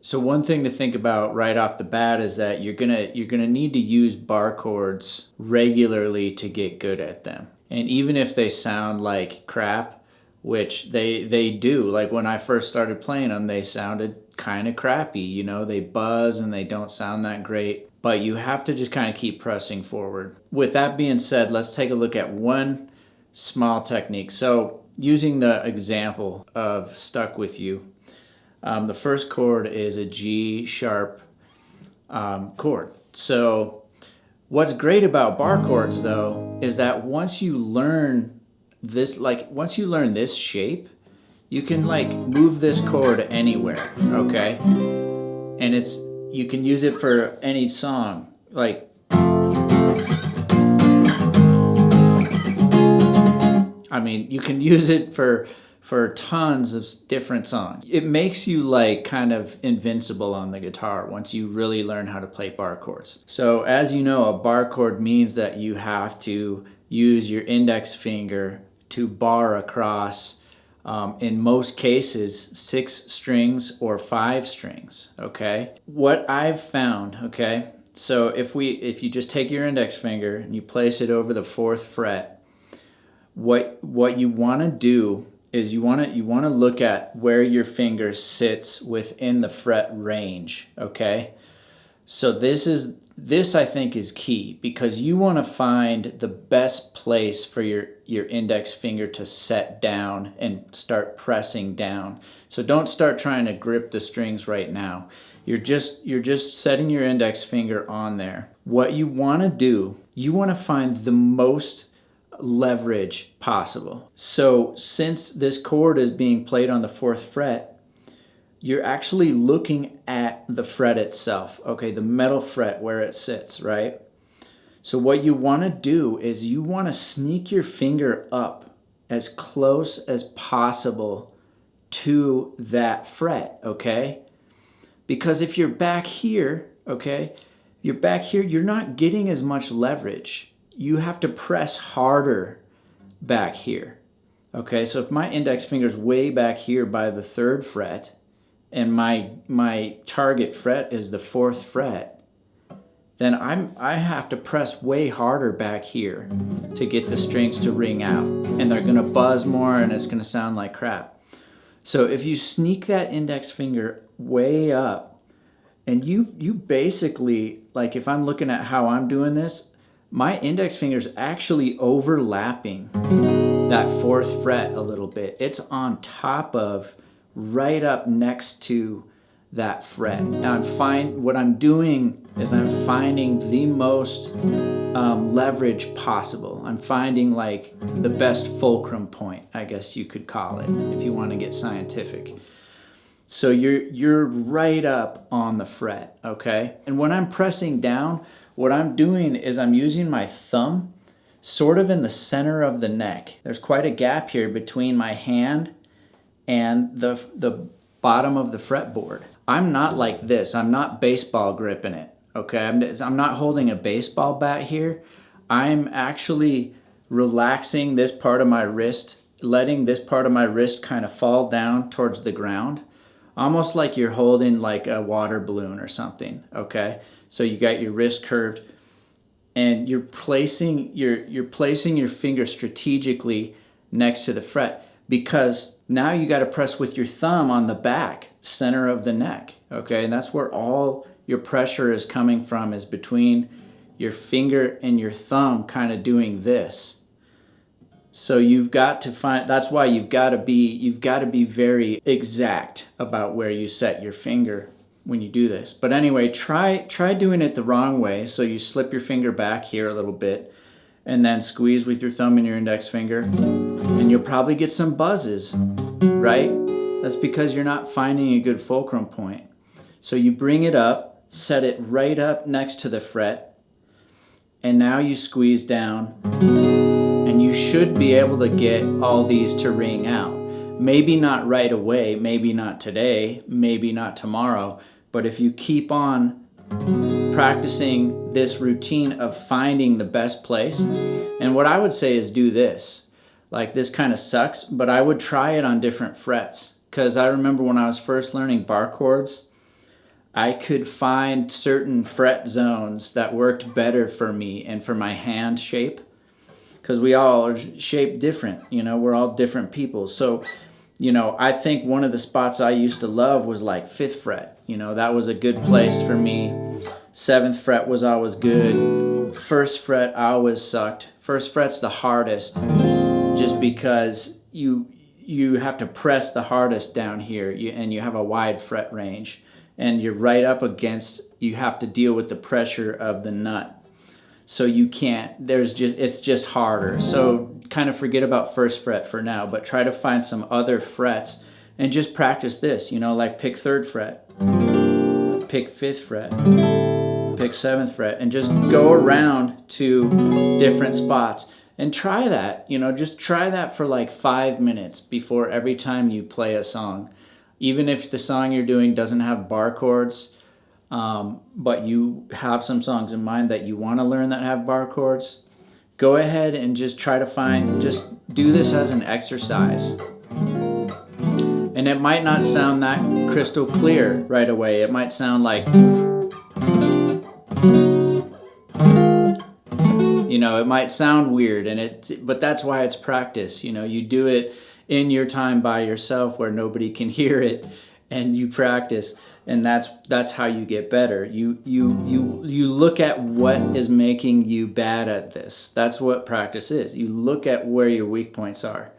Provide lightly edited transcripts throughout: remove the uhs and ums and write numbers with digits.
So one thing to think about right off the bat is that you're gonna need to use bar chords regularly to get good at them. And even if they sound like crap, which they do, like when I first started playing them, they sounded kind of crappy, you know, they buzz and they don't sound that great, but you have to just kind of keep pressing forward. With that being said, let's take a look at one small technique. So using the example of Stuck With You, the first chord is a G sharp chord. So what's great about bar chords though is that once you learn this shape, you can like move this chord anywhere, okay? And you can use it for any song. Like, I mean, you can use it for tons of different songs. It makes you like kind of invincible on the guitar once you really learn how to play bar chords. So as you know, a bar chord means that you have to use your index finger to bar across, in most cases, 6 strings or 5 strings, okay? What I've found, okay, so if you just take your index finger and you place it over the 4th fret, what you want to do is you want to look at where your finger sits within the fret range, okay? So this I think is key, because you want to find the best place for your index finger to set down and start pressing down. So don't start trying to grip the strings right now. You're just setting your index finger on there. What you want to do, you want to find the most leverage possible. So since this chord is being played on the 4th fret, you're actually looking at the fret itself, okay, the metal fret where it sits, right? So what you want to do is you want to sneak your finger up as close as possible to that fret, okay? Because if you're back here, okay, you're not getting as much leverage. You have to press harder back here, okay? So if my index finger's way back here by the 3rd fret, and my target fret is the 4th fret, then I have to press way harder back here to get the strings to ring out, and they're gonna buzz more and it's gonna sound like crap. So if you sneak that index finger way up, and you basically, like if I'm looking at how I'm doing this, my index finger's actually overlapping that 4th fret a little bit. It's on top of, right up next to that fret. And what I'm doing is I'm finding the most leverage possible. I'm finding like the best fulcrum point, I guess you could call it, if you want to get scientific. So you're right up on the fret, okay? And when I'm pressing down, what I'm doing is I'm using my thumb sort of in the center of the neck. There's quite a gap here between my hand and the bottom of the fretboard. I'm not like this. I'm not baseball gripping it, okay? I'm not holding a baseball bat here. I'm actually relaxing this part of my wrist, letting this part of my wrist kind of fall down towards the ground, almost like you're holding like a water balloon or something, okay? So you got your wrist curved, and you're placing your finger strategically next to the fret, because now you got to press with your thumb on the back, center of the neck, okay? And that's where all your pressure is coming from, is between your finger and your thumb kind of doing this. So you've got to find, that's why you've got to be very exact about where you set your finger when you do this. But anyway, try doing it the wrong way. So you slip your finger back here a little bit, and then squeeze with your thumb and your index finger, and you'll probably get some buzzes, right? That's because you're not finding a good fulcrum point. So you bring it up, set it right up next to the fret, and now you squeeze down, and you should be able to get all these to ring out. Maybe not right away, maybe not today, maybe not tomorrow, but if you keep on practicing this routine of finding the best place. And what I would say is do this. Like, this kind of sucks, but I would try it on different frets. Because I remember when I was first learning bar chords, I could find certain fret zones that worked better for me and for my hand shape, because we all are shaped different, you know, we're all different people. So, you know, I think one of the spots I used to love was like 5th fret. You know, that was a good place for me. 7th fret was always good. 1st fret I always sucked. 1st fret's the hardest, just because you have to press the hardest down here, and you have a wide fret range, and you're right up against, you have to deal with the pressure of the nut. So you can't, it's just harder. So kind of forget about 1st fret for now, but try to find some other frets and just practice this, you know, like pick 3rd fret, pick 5th fret, pick 7th fret, and just go around to different spots and try that, you know, just try that for like 5 minutes before every time you play a song. Even if the song you're doing doesn't have bar chords, but you have some songs in mind that you want to learn that have bar chords, go ahead and just try to just do this as an exercise. And it might not sound that crystal clear right away. It might sound like, you know, it might sound weird, but that's why it's practice. You know, you do it in your time by yourself where nobody can hear it, and you practice, and that's how you get better. You look at what is making you bad at this. That's what practice is. You look at where your weak points are,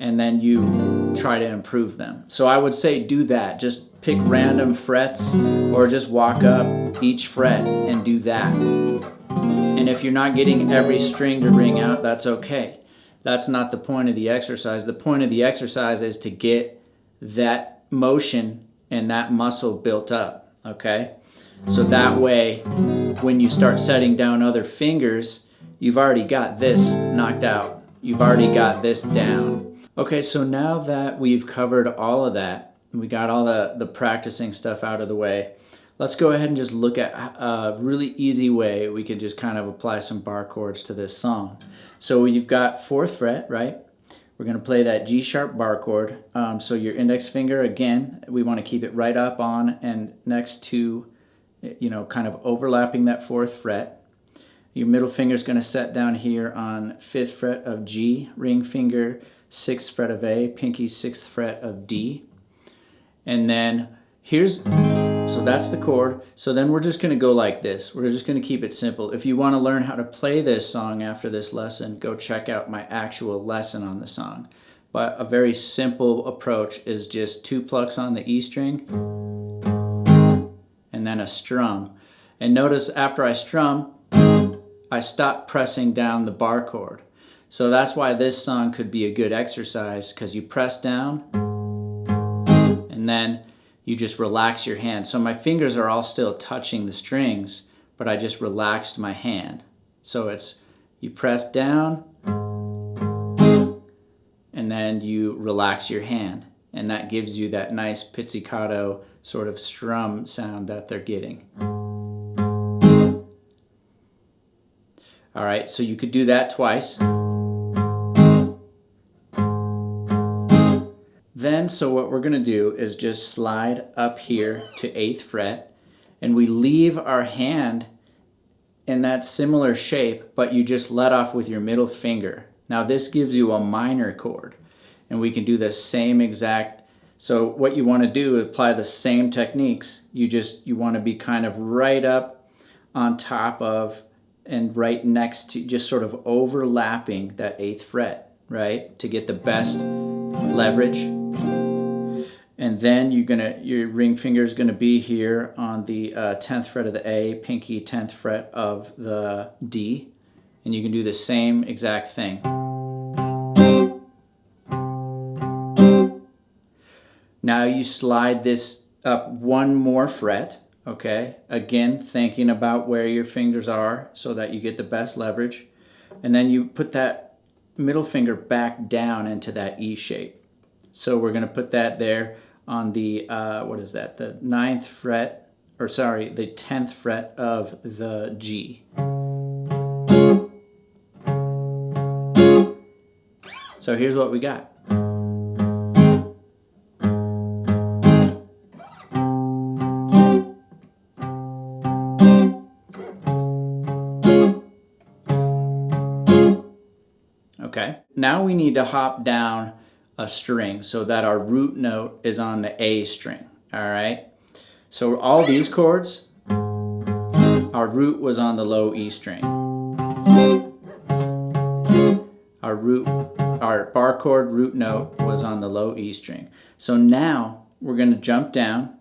and then you try to improve them. So I would say do that. Just pick random frets, or just walk up each fret and do that. And if you're not getting every string to ring out, that's okay. That's not the point of the exercise. The point of the exercise is to get that motion and that muscle built up, okay? So that way, when you start setting down other fingers, you've already got this knocked out. You've already got this down. Okay, so now that we've covered all of that, we got all the practicing stuff out of the way, let's go ahead and just look at a really easy way we can just kind of apply some bar chords to this song. So you've got 4th fret, right? We're going to play that G sharp bar chord. So your index finger, again, we want to keep it right up on and next to, you know, kind of overlapping that 4th fret. Your middle finger is going to set down here on 5th fret of G, ring finger 6th fret of A, pinky 6th fret of D. And then so that's the chord. So then we're just going to go like this. We're just going to keep it simple. If you want to learn how to play this song after this lesson, go check out my actual lesson on the song. But a very simple approach is just 2 plucks on the E string and then a strum. And notice after I strum, I stop pressing down the bar chord. So that's why this song could be a good exercise, because you press down and then you just relax your hand. So my fingers are all still touching the strings, but I just relaxed my hand. So it's, you press down, and then you relax your hand. And that gives you that nice pizzicato sort of strum sound that they're getting. All right, so you could do that twice. Then, so what we're going to do is just slide up here to 8th fret, and we leave our hand in that similar shape, but you just let off with your middle finger. Now this gives you a minor chord, and we can do the same exact, so what you want to do is apply the same techniques. You want to be kind of right up on top of and right next to, just sort of overlapping that 8th fret, right? To get the best leverage. And then your ring finger is going to be here on the 10th fret of the A, pinky 10th fret of the D, and you can do the same exact thing. Now you slide this up 1 more fret, okay? Again, thinking about where your fingers are so that you get the best leverage. And then you put that middle finger back down into that E shape. So we're going to put that there on the, the 9th fret, or sorry, the 10th fret of the G. So here's what we got. Okay, now we need to hop down a string so that our root note is on the A string. All right, so all these chords, our root was on the low E string. Our bar chord root note was on the low E string. So now we're going to jump down,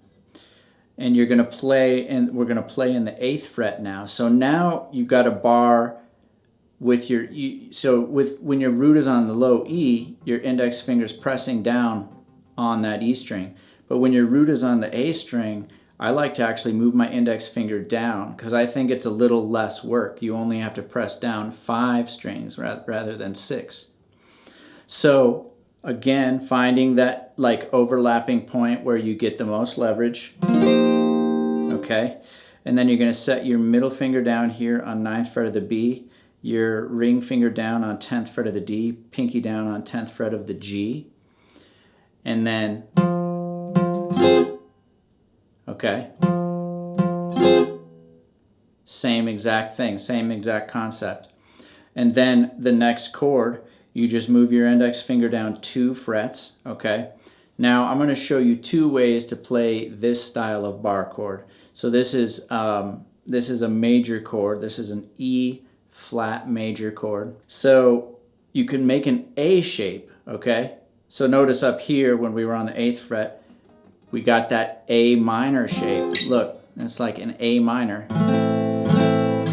and you're going to play, and we're going to play in the 8th fret now. So now you've got a bar with your, when your root is on the low E, your index finger's pressing down on that E string. But when your root is on the A string, I like to actually move my index finger down because I think it's a little less work. You only have to press down 5 strings rather than 6. So again, finding that like overlapping point where you get the most leverage. Okay, and then you're going to set your middle finger down here on 9th fret of the B, your ring finger down on 10th fret of the D, pinky down on 10th fret of the G, and then, okay, same exact thing, same exact concept. And then the next chord, you just move your index finger down 2 frets, okay? Now I'm going to show you 2 ways to play this style of bar chord. So this is a major chord. This is an E flat major chord. So you can make an A shape, okay? So notice up here when we were on the 8th fret, we got that A minor shape. Look, it's like an A minor,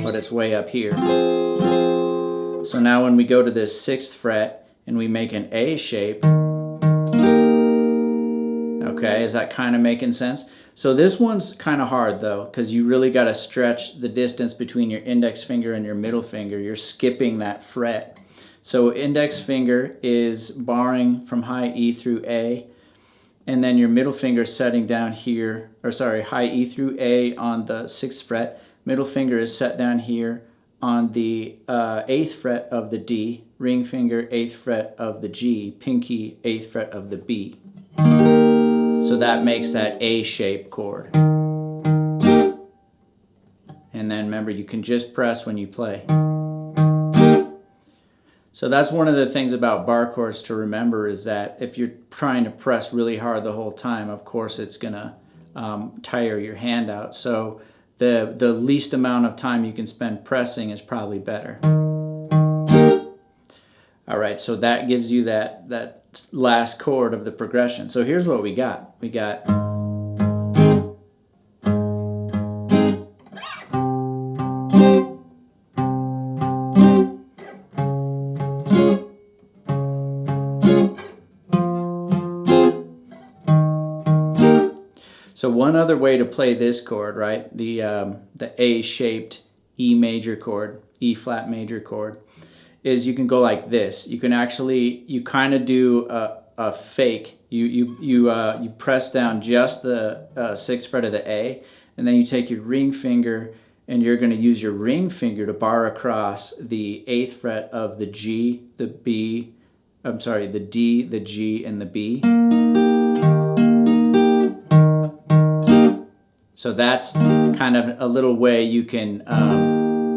but it's way up here. So now when we go to this 6th fret and we make an A shape, okay, is that kind of making sense? So this one's kind of hard though, because you really got to stretch the distance between your index finger and your middle finger. You're skipping that fret. So index finger is barring from high E through A, and then your middle finger setting down here, or sorry, high E through A on the 6th fret. Middle finger is set down here on the 8th fret of the D, ring finger 8th fret of the G, pinky 8th fret of the B. So that makes that A-shaped chord. And then remember, you can just press when you play. So that's one of the things about bar chords to remember, is that if you're trying to press really hard the whole time, of course it's gonna tire your hand out. So the least amount of time you can spend pressing is probably better. All right, so that gives you that last chord of the progression. So here's what we got. We got So one other way to play this chord, right? The A-shaped E major chord, E flat major chord, is you can go like this. You can actually, you kind of do a fake. You press down just the 6th fret of the A, and then you take your ring finger, and you're going to use your ring finger to bar across the 8th fret of the G, the B, I'm sorry, the D, the G, and the B. So that's kind of a little way you can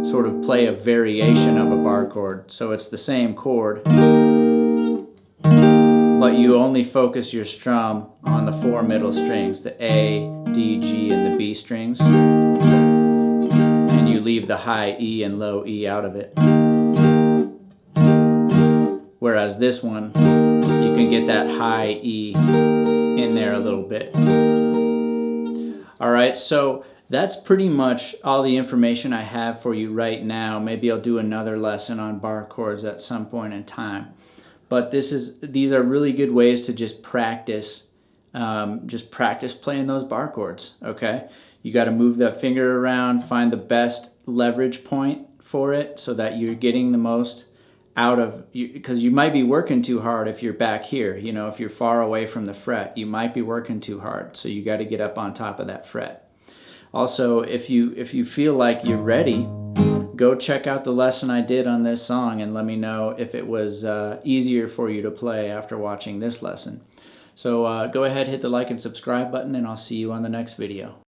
sort of play a variation of a bar chord. So it's the same chord, but you only focus your strum on the 4 middle strings, the A, D, G, and the B strings, and you leave the high E and low E out of it. Whereas this one, you can get that high E in there a little bit. All right, so that's pretty much all the information I have for you right now. Maybe I'll do another lesson on bar chords at some point in time. But these are really good ways to just practice playing those bar chords, okay? You got to move that finger around, find the best leverage point for it so that you're getting the most out of, because you might be working too hard if you're back here. You know, if you're far away from the fret, you might be working too hard. So you got to get up on top of that fret. Also, if you feel like you're ready, go check out the lesson I did on this song and let me know if it was easier for you to play after watching this lesson. So go ahead, hit the like and subscribe button, and I'll see you on the next video.